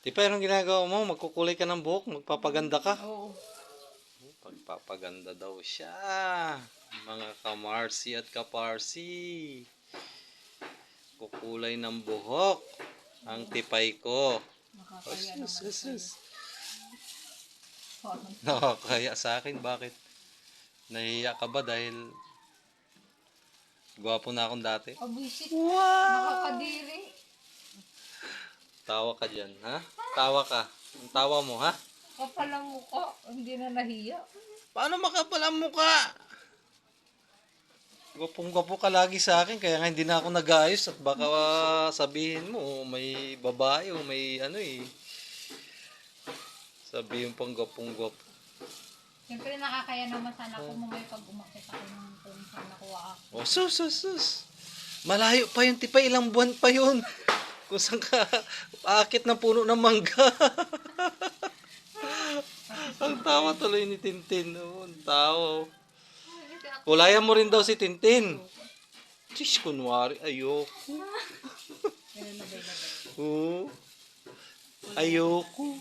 Di pa anong ginagawa mo? Magkukulay ka ng buhok? Magpapaganda ka? Oo. Pagpapaganda daw siya. Mga kamarsi at kaparsi. Kukulay ng buhok. Ang tipay ko. Nakakaya Sus, naman sus, sa'yo. sus. Parang Nakakaya sa akin. Bakit? Nahihiya ka ba dahil gwapo na akong dati? abusit. Wow! Nakakadiri. Tawa ka dyan, ha? Tawa ka. Ang tawa mo, ha? Kapal ang mukha. Hindi na nahiya. Paano makapal ang mukha? Gwapong-gwapo ka lagi sa akin, kaya nga hindi na ako nag-aayos at baka sabihin mo, may babae o may ano eh. Sabihin pang gwapong-gwapo. Siyempre nakakaya naman sana kung mamaya pag umakit ako ng kung saan nakuha ako. Oh, sus. Malayo pa yun, tipa, ilang buwan pa yun. Kung saan ka aakit ng puno ng mangga. Ang tawa tuloy ni Tintin. Oh, ang tawa. Kulayan mo rin daw si Tintin. Tis, kunwari, ayoko. Ganun na ba? Oo. Ayoko.